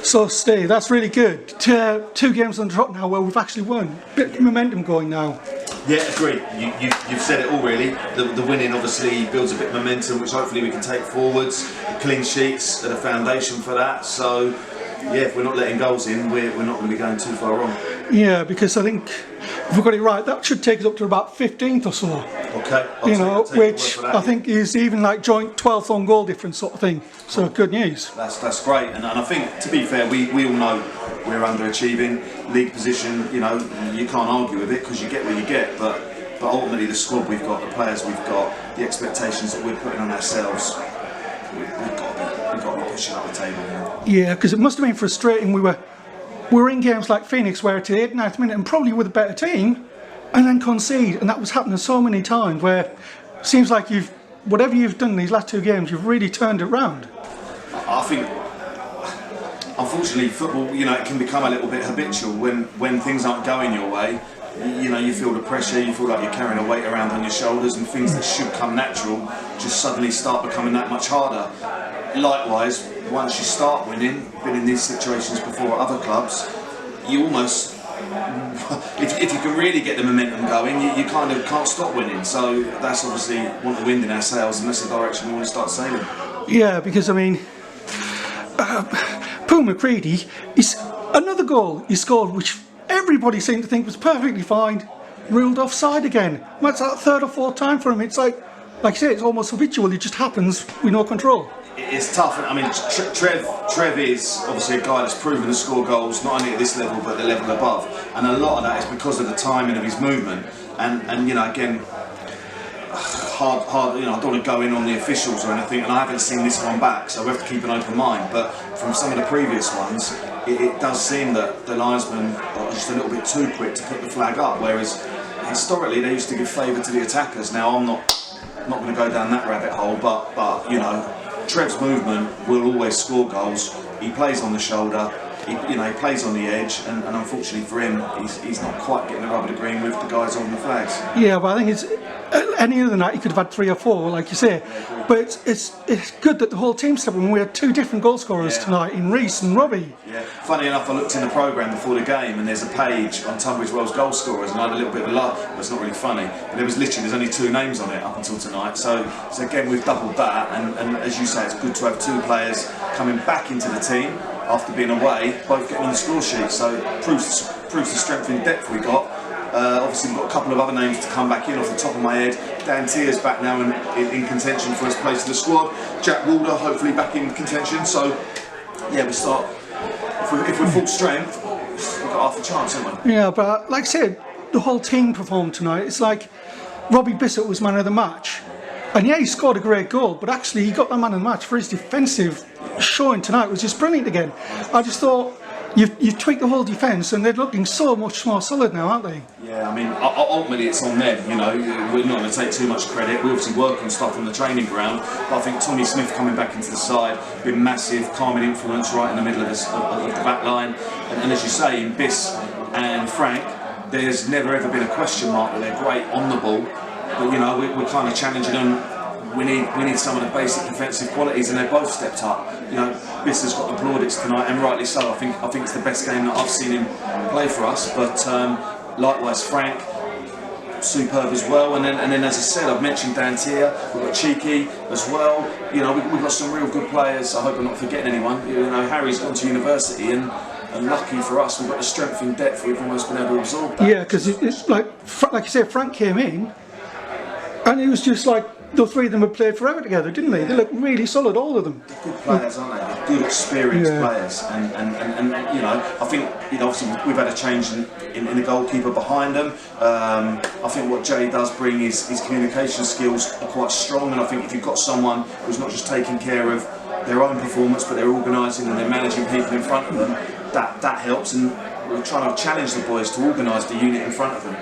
So Steve, that's really good. Two games on the trot now where we've actually won. Bit of momentum going now. Yeah, agreed. You've said it all really. The winning obviously builds a bit of momentum, which hopefully we can take forwards. The clean sheets are the foundation for that. So, yeah, if we're not letting goals in, we're not going to be going too far wrong. Yeah, because I think if we've got it right, that should take us up to about 15th or so. Okay. Which I think is even like joint 12th on goal difference sort of thing. So good news. That's great, and I think, to be fair, we all know we're underachieving. League position, you can't argue with it because you get what you get. But ultimately, the squad we've got, the players we've got, the expectations that we're putting on ourselves, we've got to be pushing up the table now. Yeah, because it must have been frustrating. We were in games like Phoenix where at the 8th, 9th minute and probably with a better team, and then concede, and that was happening so many times where it seems like whatever you've done in these last two games, you've really turned it round. I think, unfortunately, football, it can become a little bit habitual when things aren't going your way. You feel the pressure, you feel like you're carrying a weight around on your shoulders, and things that should come natural just suddenly start becoming that much harder. Likewise, once you start winning, been in these situations before at other clubs, you almost, if you can really get the momentum going, you kind of can't stop winning. So that's obviously want the wind in our sails, and that's the direction we want to start sailing. Yeah, because I mean, Paul McCready is another goal he scored, which everybody seemed to think was perfectly fine, ruled offside again. That's that third or fourth time for him. It's like I say, it's almost habitual. It just happens with no control. It's tough. I mean, Trev is obviously a guy that's proven to score goals not only at this level but the level above, and a lot of that is because of the timing of his movement. And again, hard. I don't want to go in on the officials or anything, and I haven't seen this one back, so we have to keep an open mind. But from some of the previous ones, it does seem that the linesmen are just a little bit too quick to put the flag up, whereas historically they used to give favour to the attackers. Now I'm not going to go down that rabbit hole, but Trev's movement will always score goals. He plays on the shoulder, he plays on the edge, and unfortunately for him, he's not quite getting the rub of the green with the guys on the flags. Yeah, but I think it's any other night he could have had 3 or 4, like you say. But it's good that the whole team stepped in. We had 2 different goal scorers tonight in Reece and Robbie. Yeah. Funny enough, I looked in the programme before the game, and there's a page on Tunbridge Wells goal scorers, and I had a little bit of a laugh. Well, it's not really funny, but there's only 2 names on it up until tonight. So again, we've doubled that, and as you say, it's good to have 2 players coming back into the team after being away, both getting on the score sheet. So it proves the strength in depth we got. Obviously we've got a couple of other names to come back in off the top of my head. Dan Tier's back now in contention for his place in the squad. Jack Walder hopefully back in contention. So yeah, we start, if we're full strength, we've got half a chance, haven't we? Yeah, but like I said, the whole team performed tonight. It's like Robbie Bissett was man of the match. And yeah, he scored a great goal, but actually he got the man of the match for his defensive showing tonight. It was just brilliant again. I just thought, You've tweaked the whole defence, and they're looking so much more solid now, aren't they? Yeah, I mean, ultimately it's on them. We're not going to take too much credit. We obviously work on stuff on the training ground, but I think Tommy Smith coming back into the side, been massive, calming influence right in the middle of the back line. And as you say, in Biss and Frank, there's never ever been a question mark that they're great on the ball, but we're kind of challenging them. We need some of the basic defensive qualities, and they've both stepped up. Biss has got the plaudits tonight, and rightly so. I think it's the best game that I've seen him play for us. But likewise, Frank, superb as well. And then as I said, I've mentioned Dan Tier. We've got Cheeky as well. We've got some real good players. I hope I'm not forgetting anyone. Harry's gone to university, and lucky for us, we've got the strength in depth. We've almost been able to absorb that. Yeah, because it's like you said, Frank came in, and it was just like the 3 of them have played forever together, didn't they? They look really solid, all of them. They're good players, aren't they? They're good, experienced players, and I think obviously we've had a change in the goalkeeper behind them. I think what Jay does bring is his communication skills are quite strong, and I think if you've got someone who's not just taking care of their own performance, but they're organising and they're managing people in front of them, that helps. And we're trying to challenge the boys to organise the unit in front of them.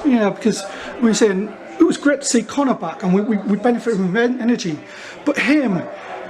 Yeah, because we're saying, it was great to see Connor back, and we benefited from energy. But him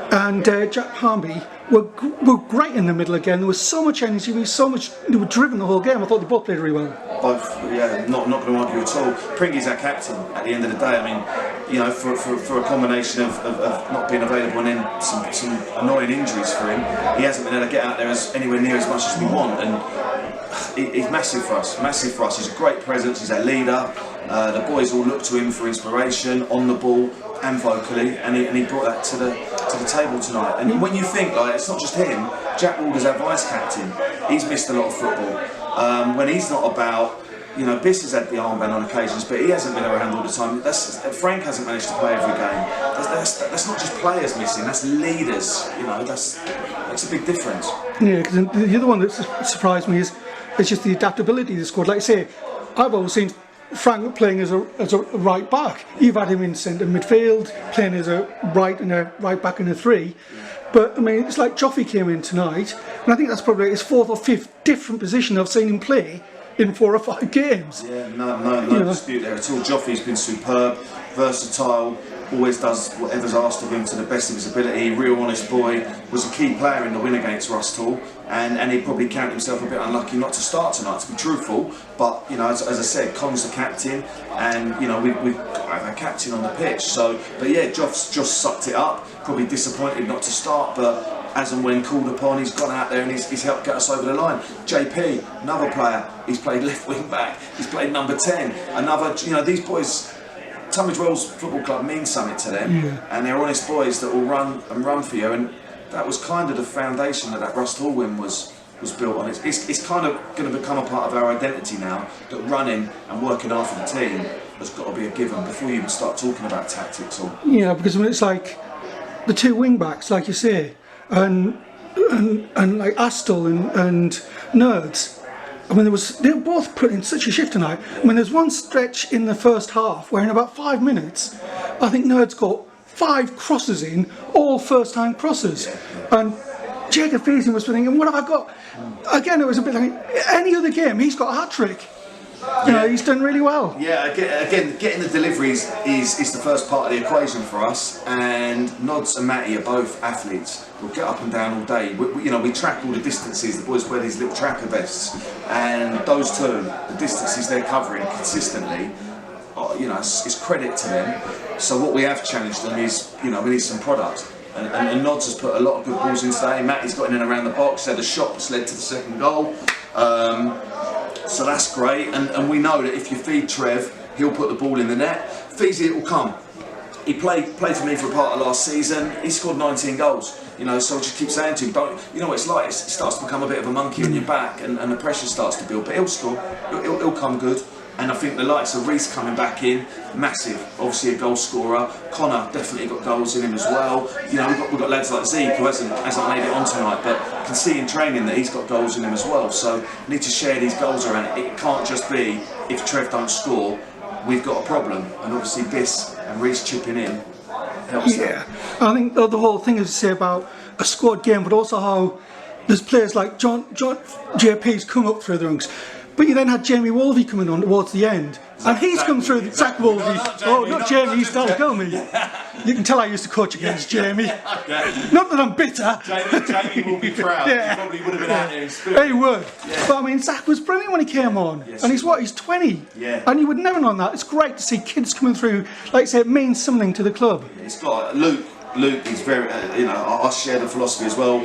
and Jack Harmby were great in the middle again. There was so much energy, they were driven the whole game. I thought they both played really well. Both, yeah, not going to argue at all. Pringy's our captain at the end of the day. I mean, you know, for a combination of not being available and then some annoying injuries for him, he hasn't been able to get out there anywhere near as much as we want. And he's massive for us, He's a great presence, he's our leader. The boys all look to him for inspiration on the ball and vocally, and he brought that to the table tonight. And when you think, like, it's not just him, Jack Walder's our vice captain. He's missed a lot of football. When he's not about, you know, Biss has had the armband on occasions, but he hasn't been around all the time. Frank hasn't managed to play every game. That's not just players missing, that's leaders. You know, that's a big difference. Yeah, because the other one that surprised me is just the adaptability of the squad. Like I say, I've always seen Frank playing as a right back. You've had him in centre midfield, playing as a right back in a three. But I mean, it's like Joffrey came in tonight, and I think that's probably his fourth or fifth different position I've seen him play in 4 or 5 games. Yeah, no dispute there at all. Joffrey's been superb, versatile, always does whatever's asked of him to the best of his ability. Real honest boy, was a key player in the win against Rustall, and he'd probably count himself a bit unlucky not to start tonight, to be truthful. But you know, as I said, Con's the captain, and you know we've got our captain on the pitch. So, but yeah, Joff's just sucked it up. Probably disappointed not to start, but as and when called upon, he's gone out there and he's helped get us over the line. JP, another player, he's played left wing back, he's played number 10. Another, you know, these boys, Tunbridge Wells Football Club means something to them, and they're honest boys that will run for you. And that was kind of the foundation that Rust Hall win was built on. It's kind of going to become a part of our identity now, that running and working after the team has got to be a given before you even start talking about tactics. Or yeah, because when it's like the 2 wing backs, like you say, and like Astle and Nerds. I mean, they were both put in such a shift tonight. I mean, there's one stretch in the first half where in about 5 minutes, I think Nerds got 5 crosses in, all first-time crosses. And Jacob Feasing was thinking, what have I got? Again, it was a bit like any other game, he's got a hat-trick. You know, he's done really well. Yeah, again, getting the deliveries is the first part of the equation for us. And Nods and Matty are both athletes. We'll get up and down all day. We track all the distances. The boys wear these little tracker vests, and those two, the distances they're covering consistently, you know, it's credit to them. So what we have challenged them is, you know, we need some product. And Nods has put a lot of good balls in today. Matty's got in and around the box. Had a shot that's led to the second goal. So that's great, and we know that if you feed Trev, he'll put the ball in the net. Feezy, it will come. He played for me for a part of last season. He scored 19 goals. You know, so I just keep saying to him, you know what it's like? It starts to become a bit of a monkey on your back, and the pressure starts to build. But he'll score. He'll come good. And I think the likes of Reese coming back in, massive. Obviously a goal scorer. Connor definitely got goals in him as well. You know, we've got lads like Zeke who hasn't made it on tonight, but can see in training that he's got goals in him as well. So we need to share these goals around. It can't just be if Trev don't score, we've got a problem. And obviously Biss and Reese chipping in helps. Yeah, I think the whole thing is to say about a squad game, but also how there's players like John JP's come up through the ranks. But you then had Jamie Wolvey coming on towards the end, and he's come through. Zach Wolvey. Not Jamie. He's still kill me. You can tell I used to coach against Jamie. Not that I'm bitter. Jamie will be proud. He probably would have been out there in spirit. He would. Yeah. But I mean, Zach was brilliant when he came on, and he's 20. Yeah. And you would never know that. It's great to see kids coming through. Like I say, it means something to the club. It's got Luke is very, you know, I share the philosophy as well.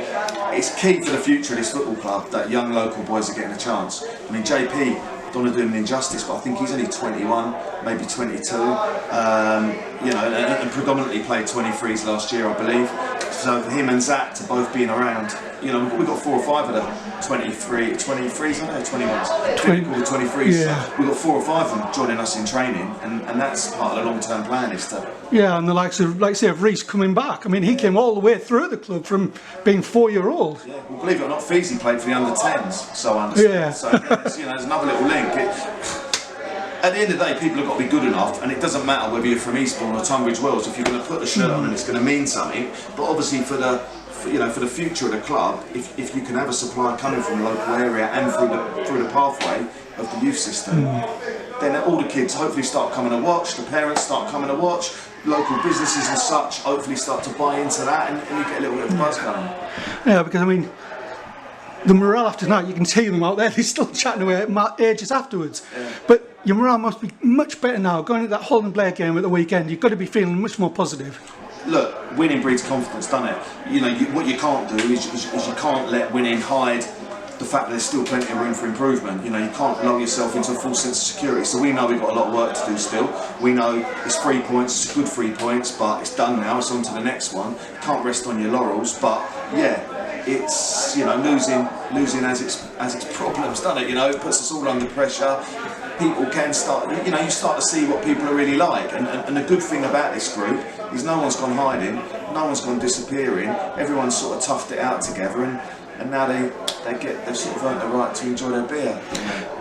It's key for the future of this football club that young local boys are getting a chance. I mean, JP, I don't want to do him an injustice, but I think he's only 21, maybe 22. You know, and predominantly played 23s last year, I believe. So for him and Zach to both being around, you know, we've got 4 or 5 of the 23s, aren't they? 21s. 23s. Yeah. We've got 4 or 5 of them joining us in training, and that's part of the long-term plan is to. Yeah, and the likes of, like say, of Reese coming back. I mean, he came all the way through the club from being 4-year-old. Yeah, well, believe it or not, Feezy played for the under-10s, so I understand. Yeah. So you know, there's another little link. At the end of the day, people have got to be good enough, and it doesn't matter whether you're from Eastbourne or Tunbridge Wells. If you're going to put the shirt on and it's going to mean something, but obviously for for the future of the club, if you can have a supply coming from the local area and through the pathway of the youth system, then all the kids hopefully start coming to watch, the parents start coming to watch, local businesses and such hopefully start to buy into that, and you get a little bit of buzz going. Yeah, because I mean, the morale after tonight, you can see them out there, they're still chatting away ages afterwards. Yeah. But your morale must be much better now. Going into that Holland Blair game at the weekend, you've got to be feeling much more positive. Look, winning breeds confidence, doesn't it? You know, what you can't do is you can't let winning hide the fact that there's still plenty of room for improvement. You know, you can't lull yourself into a false sense of security. So we know we've got a lot of work to do still. We know it's 3 points, it's good 3 points, but it's done now, it's on to the next one. You can't rest on your laurels, but yeah, it's, you know, losing as its problems, doesn't it? You know, it puts us all under pressure. People can start, you know, you start to see what people are really like. And the good thing about this group is no one's gone hiding, no one's gone disappearing, everyone's sort of toughed it out together, and now they've sort of earned the right to enjoy their beer.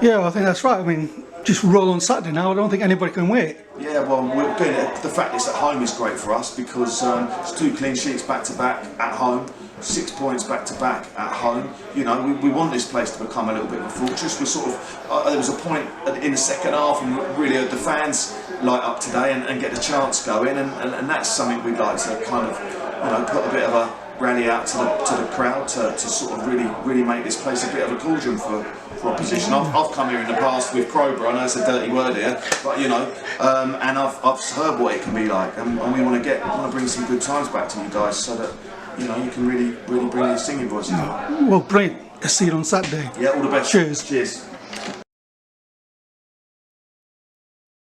Yeah, I think that's right. I mean, just roll on Saturday now, I don't think anybody can wait. Yeah, well, we're doing it. The fact it's at home is great for us because it's 2 clean sheets back to back at home, 6 points back to back at home. You know, we want this place to become a little bit of a fortress. We're sort of there was a point in the second half and really heard the fans light up today and get the chants going, and that's something we'd like to kind of, you know, put a bit of a rally out to the crowd to sort of really make this place a bit of a cauldron for opposition. I've come here in the past with Crowborough, I know it's a dirty word here, but you know, and I've heard what it can be like, and we want to bring some good times back to you guys so that, you know, you can really bring your singing voices out. Well, brilliant. Let's see you on Saturday. Yeah, all the best. Cheers. Cheers.